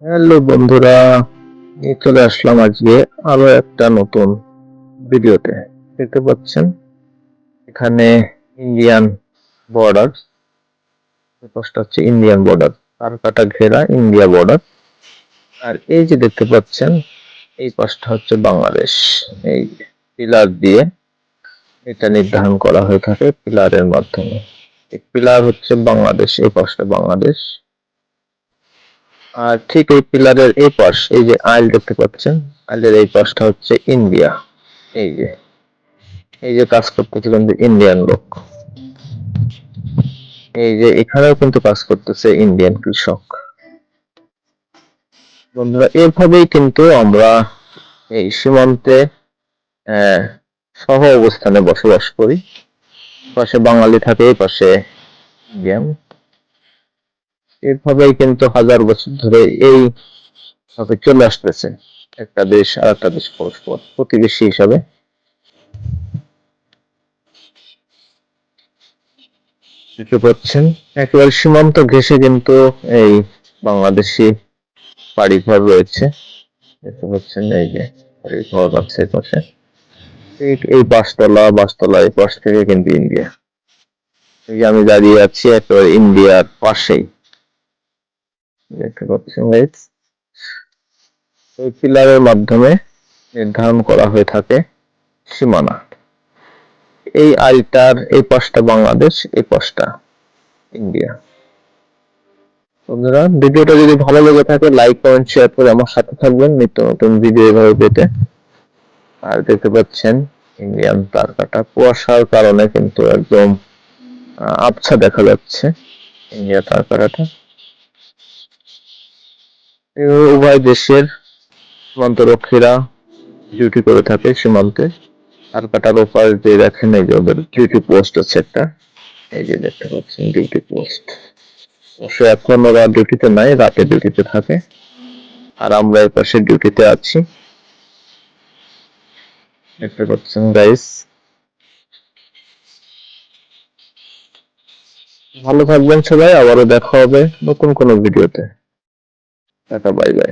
Hello বন্ধুরা, চলে আসলাম আজকে আরো একটা নতুন ভিডিওতে। দেখতে পাচ্ছেন এখানে ইন্ডিয়ান বর্ডার, পাশটা হচ্ছে ইন্ডিয়ান বর্ডার, তার কাটা ঘেরা ইন্ডিয়া বর্ডার। আর এই যে দেখতে পাচ্ছেন এই পাশটা হচ্ছে বাংলাদেশ। এই পিলার দিয়ে এটা নির্ধারণ করা হয়ে থাকে পিলারের মাধ্যমে। এই পিলার হচ্ছে বাংলাদেশ, এই পাশটা বাংলাদেশ। আর ঠিক এই পিলারের এই পাশ, এই যে আইল দেখতে পাচ্ছেন, আইলের এই পাশটা হচ্ছে ইন্ডিয়া। এই যে এই যে কাজ করতেছিলেন যে ইন্ডিয়ান লোক, এই যে এখানেও কিন্তু কাজ করতেছে ইন্ডিয়ান কৃষক। বন্ধুরা, এভাবেই কিন্তু আমরা এই সীমান্তে সহ অবস্থানে বসবাস করি। পাশে বাঙালি থাকে, এই পাশে ইন্ডিয়ান। এভাবেই কিন্তু হাজার বছর ধরে এই ভাবে চলে আসতেছে, একটা দেশ আর একটা দেশ পরস্পর প্রতিবেশী হিসাবে। দেখতে পাচ্ছেন একেবারে সীমান্ত ঘেঁষে কিন্তু এই বাংলাদেশি বাড়িঘর রয়েছে। দেখতে পাচ্ছেন এই যে বাড়িঘর আছে পাশে, এই বাসতলা এই পাশ থেকে কিন্তু ইন্ডিয়া। এই যে আমি দাঁড়িয়ে আছি একেবারে ইন্ডিয়ার পাশেই, দেখতে পাচ্ছেন গাইস। এই পিলারের মাধ্যমে নির্ধারণ করা হয়ে থাকে সীমানা। এই আইলটার এই পাশটা বাংলাদেশ, এই পাশটা ইন্ডিয়া। বন্ধুরা, ভিডিওটা যদি ভালো লেগে থাকে লাইক কমেন্ট শেয়ার করে আমার সাথে থাকবেন নিত্য নতুন ভিডিও এভাবে পেতে। আর দেখতে পাচ্ছেন ইন্ডিয়ান তার কাটা, কুয়াশার কারণে কিন্তু একদম আবছা দেখা যাচ্ছে ইন্ডিয়া তার কাটাটা। উভয় দেশের সীমান্তরক্ষীরা ডিউটি করে থাকে সীমান্তে। তার কাটার ওপার যে দেখেন এই যে ওদের ডিউটি পোস্ট আছে একটা, এই যে দেখতে পাচ্ছেন ডিউটি পোস্ট। অবশ্য এখন ওরা ডিউটিতে নাই, রাতে ডিউটিতে থাকে। আর আমরা এই পাশে ডিউটিতে আছি, দেখতে পাচ্ছেন গাইস। ভালো থাকবেন সবাই, আবারও দেখা হবে নতুন কোনো ভিডিওতে। Tata, bye bye.